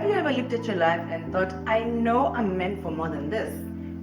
Have you ever looked at your life and thought, I know I'm meant for more than this?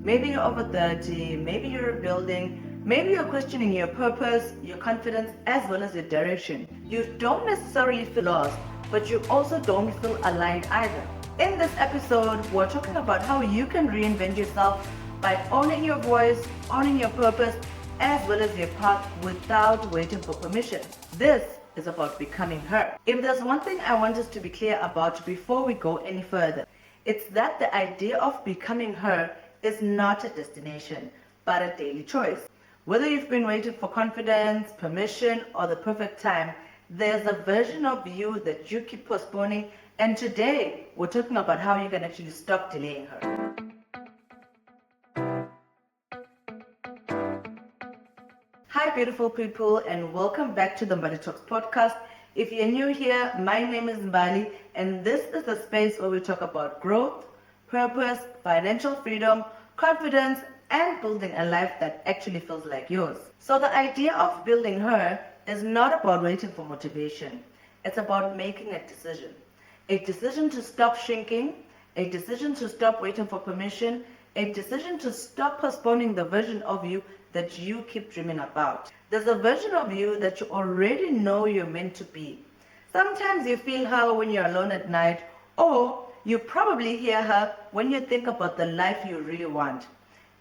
Maybe you're over 30, maybe you're rebuilding, maybe you're questioning your purpose, your confidence, as well as your direction. You don't necessarily feel lost, but you also don't feel aligned either. In this episode, we're talking about how you can reinvent yourself by owning your voice, owning your purpose, as well as your path without waiting for permission. This is about becoming her. If there's one thing I want us to be clear about before we go any further, it's that the idea of becoming her is not a destination, but a daily choice. Whether you've been waiting for confidence, permission, or the perfect time, there's a version of you that you keep postponing, and today we're talking about how you can actually stop delaying her. Hi beautiful people, and welcome back to the Mbali Talks Podcast. If you're new here, my name is Mbali, and this is the space where we talk about growth, purpose, financial freedom, confidence, and building a life that actually feels like yours. So the idea of building her is not about waiting for motivation. It's about making a decision. A decision to stop shrinking, a decision to stop waiting for permission, a decision to stop postponing the version of you that you keep dreaming about. There's a version of you that you already know you're meant to be. Sometimes you feel her when you're alone at night, or you probably hear her when you think about the life you really want.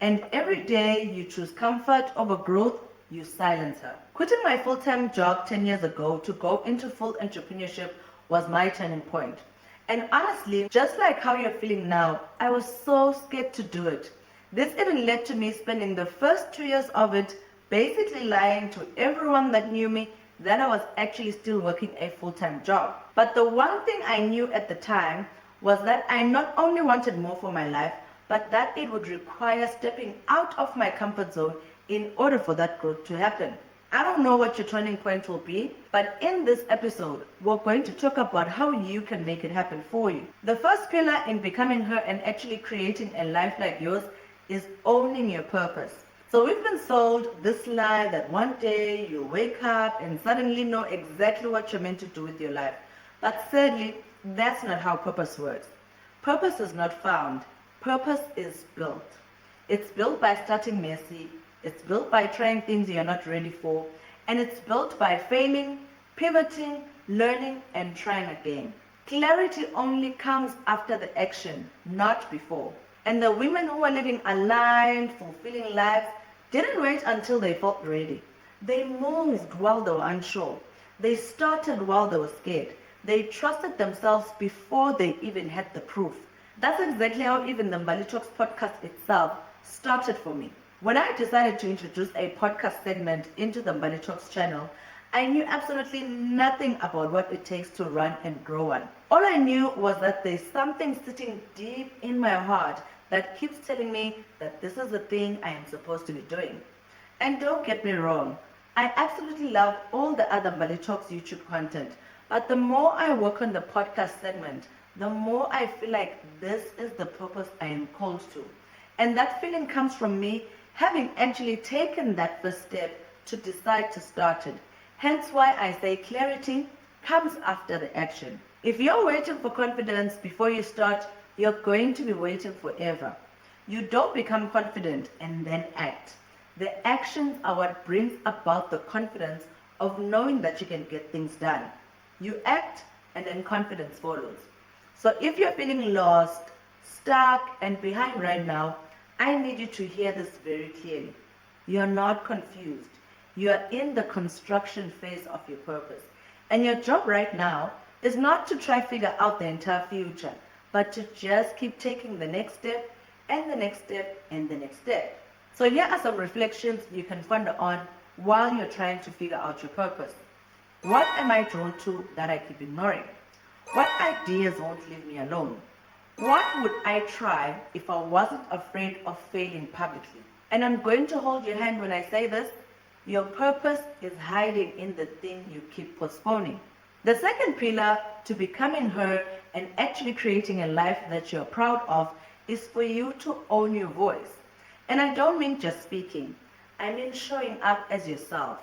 And every day you choose comfort over growth, you silence her. Quitting my full-time job 10 years ago to go into full entrepreneurship was my turning point. And honestly, just like how you're feeling now, I was so scared to do it. This even led to me spending the first 2 years of it basically lying to everyone that knew me that I was actually still working a full-time job. But the one thing I knew at the time was that I not only wanted more for my life, but that it would require stepping out of my comfort zone in order for that growth to happen. I don't know what your turning point will be, but in this episode, we're going to talk about how you can make it happen for you. The first pillar in becoming her and actually creating a life like yours is owning your purpose. So we've been sold this lie that one day you wake up and suddenly know exactly what you're meant to do with your life. But sadly, that's not how purpose works. Purpose is not found. Purpose is built. It's built by starting messy. It's built by trying things you're not ready for. And it's built by failing, pivoting, learning, and trying again. Clarity only comes after the action, not before. And the women who are living aligned, fulfilling lives didn't wait until they felt ready. They moved while they were unsure. They started while they were scared. They trusted themselves before they even had the proof. That's exactly how even the Mbali Talks podcast itself started for me. When I decided to introduce a podcast segment into the Mbali Talks channel, I knew absolutely nothing about what it takes to run and grow one. All I knew was that there's something sitting deep in my heart that keeps telling me that this is the thing I am supposed to be doing. And don't get me wrong, I absolutely love all the other Mbali Talks YouTube content, but the more I work on the podcast segment, the more I feel like this is the purpose I am called to. And that feeling comes from me having actually taken that first step to decide to start it. Hence why I say clarity comes after the action. If you're waiting for confidence before you start, you're going to be waiting forever. You don't become confident and then act. The actions are what brings about the confidence of knowing that you can get things done. You act and then confidence follows. So if you're feeling lost, stuck, and behind right now, I need you to hear this very clearly. You're not confused. You are in the construction phase of your purpose. And your job right now is not to try figure out the entire future, but to just keep taking the next step and the next step and the next step. So here are some reflections you can ponder on while you're trying to figure out your purpose. What am I drawn to that I keep ignoring? What ideas won't leave me alone? What would I try if I wasn't afraid of failing publicly? And I'm going to hold your hand when I say this. Your purpose is hiding in the thing you keep postponing. The second pillar to becoming her and actually creating a life that you're proud of is for you to own your voice. And I don't mean just speaking. I mean showing up as yourself.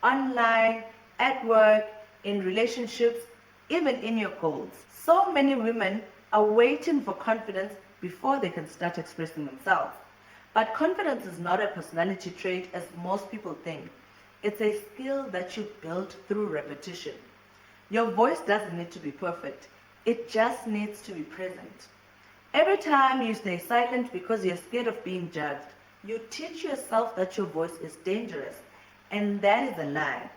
Online, at work, in relationships, even in your goals. So many women are waiting for confidence before they can start expressing themselves. But confidence is not a personality trait as most people think. It's a skill that you build through repetition. Your voice doesn't need to be perfect. It just needs to be present. Every time you stay silent because you're scared of being judged, you teach yourself that your voice is dangerous. And that is a lie.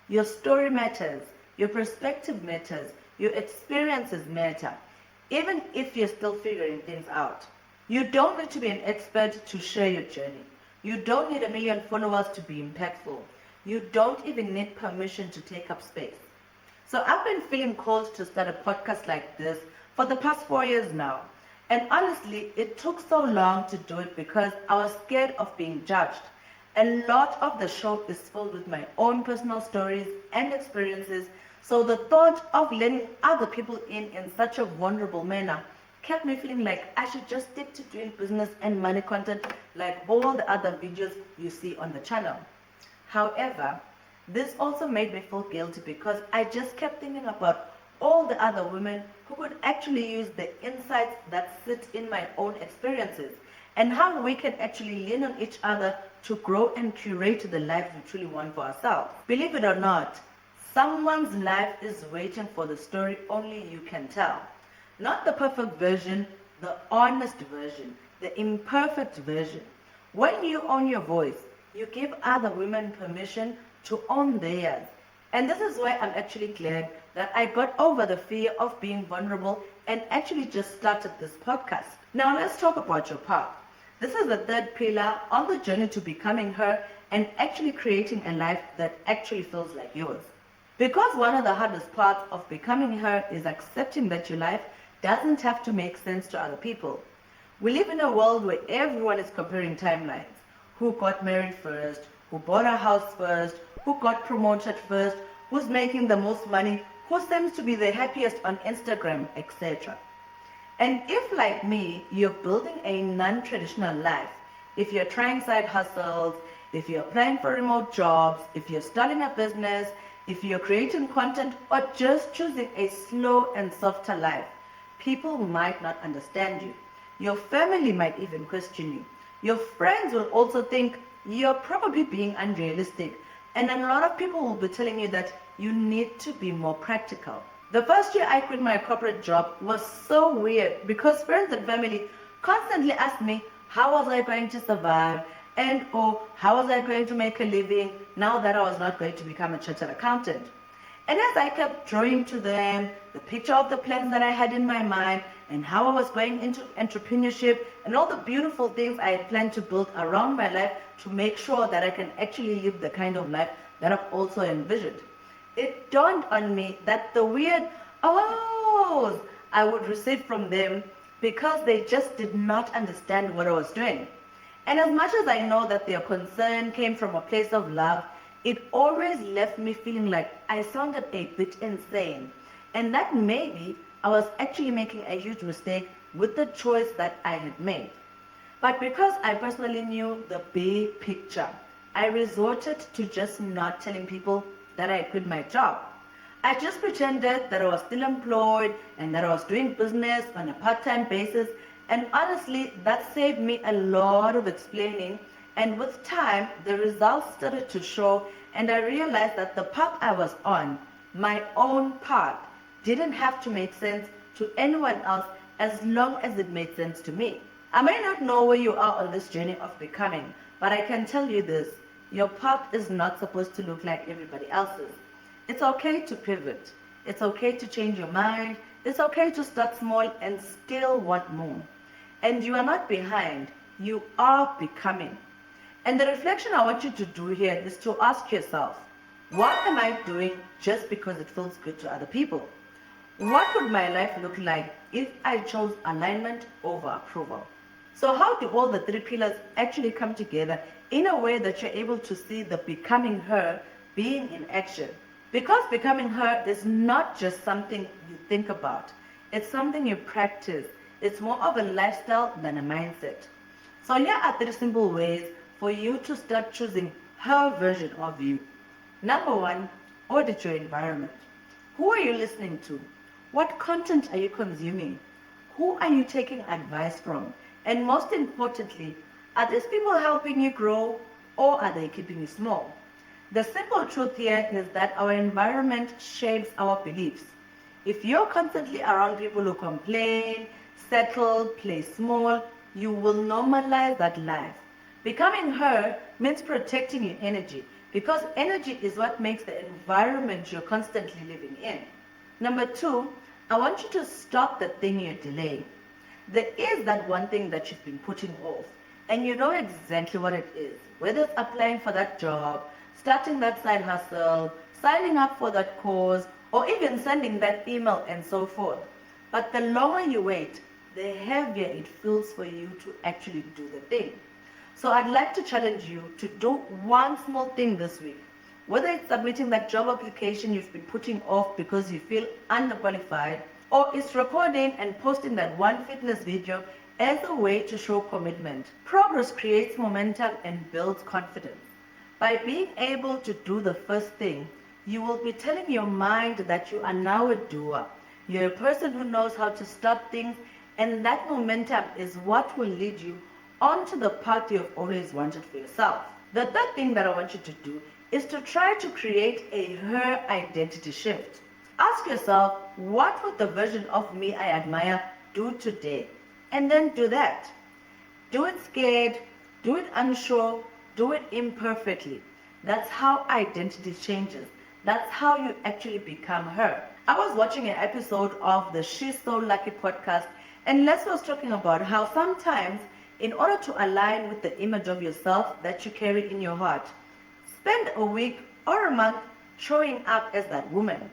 Your story matters. Your perspective matters. Your experiences matter. Even if you're still figuring things out. You don't need to be an expert to share your journey. You don't need 1 million followers to be impactful. You don't even need permission to take up space. So I've been feeling called to start a podcast like this for the past 4 years now. And honestly, it took so long to do it because I was scared of being judged. A lot of the show is filled with my own personal stories and experiences, so the thought of letting other people in such a vulnerable manner kept me feeling like I should just stick to doing business and money content like all the other videos you see on the channel. However, this also made me feel guilty because I just kept thinking about all the other women who could actually use the insights that sit in my own experiences and how we can actually lean on each other to grow and curate the life we truly want for ourselves. Believe it or not, someone's life is waiting for the story only you can tell. Not the perfect version, the honest version, the imperfect version. When you own your voice, you give other women permission to own theirs. And this is why I'm actually glad that I got over the fear of being vulnerable and actually just started this podcast. Now let's talk about your path. This is the third pillar on the journey to becoming her and actually creating a life that actually feels like yours. Because one of the hardest parts of becoming her is accepting that your life doesn't have to make sense to other people. We live in a world where everyone is comparing timelines. Who got married first? Who bought a house first? Who got promoted first? Who's making the most money? Who seems to be the happiest on Instagram, etc. And if, like me, you're building a non-traditional life, if you're trying side hustles, if you're applying for remote jobs, if you're starting a business, if you're creating content, or just choosing a slow and softer life, people might not understand you. Your family might even question you. Your friends will also think you're probably being unrealistic. And a lot of people will be telling you that you need to be more practical. The first year I quit my corporate job was so weird because friends and family constantly asked me how was I going to survive and how was I going to make a living now that I was not going to become a chartered accountant. And as I kept drawing to them the picture of the plans that I had in my mind and how I was going into entrepreneurship and all the beautiful things I had planned to build around my life to make sure that I can actually live the kind of life that I've also envisioned, it dawned on me that the weird ohs I would receive from them because they just did not understand what I was doing. And as much as I know that their concern came from a place of love, it always left me feeling like I sounded a bit insane and that maybe I was actually making a huge mistake with the choice that I had made. But because I personally knew the big picture, I resorted to just not telling people that I quit my job. I just pretended that I was still employed and that I was doing business on a part-time basis, and honestly, that saved me a lot of explaining, and with time, the results started to show, and I realized that the path I was on, my own path, didn't have to make sense to anyone else as long as it made sense to me. I may not know where you are on this journey of becoming, but I can tell you this, your path is not supposed to look like everybody else's. It's okay to pivot. It's okay to change your mind. It's okay to start small and still want more. And you are not behind, you are becoming. And the reflection I want you to do here is to ask yourself, what am I doing just because it feels good to other people? What would my life look like if I chose alignment over approval? So how do all the three pillars actually come together in a way that you're able to see the becoming her being in action? Because becoming her is not just something you think about. It's something you practice. It's more of a lifestyle than a mindset. So here are 3 simple ways for you to start choosing her version of you. Number 1, audit your environment. Who are you listening to? What content are you consuming? Who are you taking advice from? And most importantly, are these people helping you grow or are they keeping you small? The simple truth here is that our environment shapes our beliefs. If you're constantly around people who complain, settle, play small, you will normalize that life. Becoming her means protecting your energy because energy is what makes the environment you're constantly living in. Number two, I want you to stop the thing you're delaying. There is that one thing that you've been putting off, and you know exactly what it is. Whether it's applying for that job, starting that side hustle, signing up for that course, or even sending that email and so forth. But the longer you wait, the heavier it feels for you to actually do the thing. So I'd like to challenge you to do one small thing this week. Whether it's submitting that job application you've been putting off because you feel underqualified, or it's recording and posting that one fitness video as a way to show commitment. Progress creates momentum and builds confidence. By being able to do the first thing, you will be telling your mind that you are now a doer. You're a person who knows how to start things, and that momentum is what will lead you onto the path you've always wanted for yourself. The third thing that I want you to do is to try to create a her identity shift. Ask yourself, what would the version of me I admire do today? And then do that. Do it scared, do it unsure, do it imperfectly. That's how identity changes. That's how you actually become her. I was watching an episode of the She's So Lucky podcast, and Les was talking about how sometimes, in order to align with the image of yourself that you carry in your heart, spend a week or a month showing up as that woman.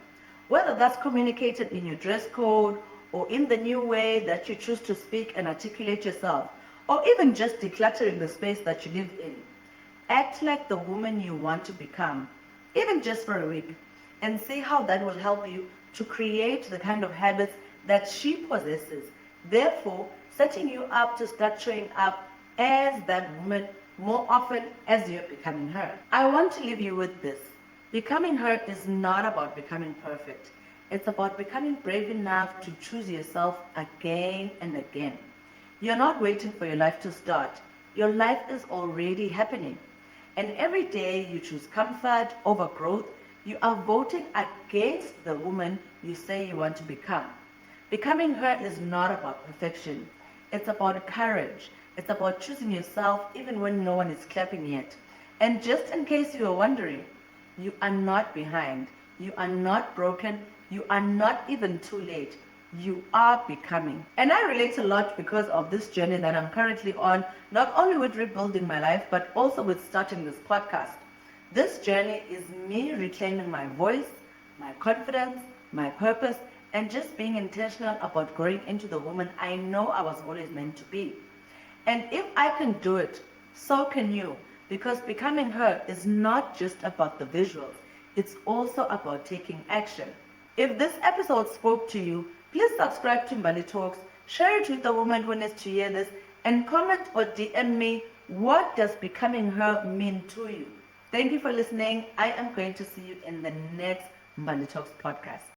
Whether that's communicated in your dress code or in the new way that you choose to speak and articulate yourself, or even just decluttering the space that you live in. Act like the woman you want to become, even just for a week, and see how that will help you to create the kind of habits that she possesses, therefore setting you up to start showing up as that woman more often as you're becoming her. I want to leave you with this. Becoming her is not about becoming perfect. It's about becoming brave enough to choose yourself again and again. You're not waiting for your life to start. Your life is already happening. And every day you choose comfort over growth, you are voting against the woman you say you want to become. Becoming her is not about perfection. It's about courage. It's about choosing yourself even when no one is clapping yet. And just in case you are wondering, you are not behind. You are not broken. You are not even too late. You are becoming. And I relate a lot because of this journey that I'm currently on, not only with rebuilding my life, but also with starting this podcast. This journey is me reclaiming my voice, my confidence, my purpose, and just being intentional about growing into the woman I know I was always meant to be. And if I can do it, so can you. Because becoming her is not just about the visuals. It's also about taking action. If this episode spoke to you, please subscribe to Mbali Talks, share it with a woman who needs to hear this, and comment or DM me, what does becoming her mean to you? Thank you for listening. I am going to see you in the next Mbali Talks podcast.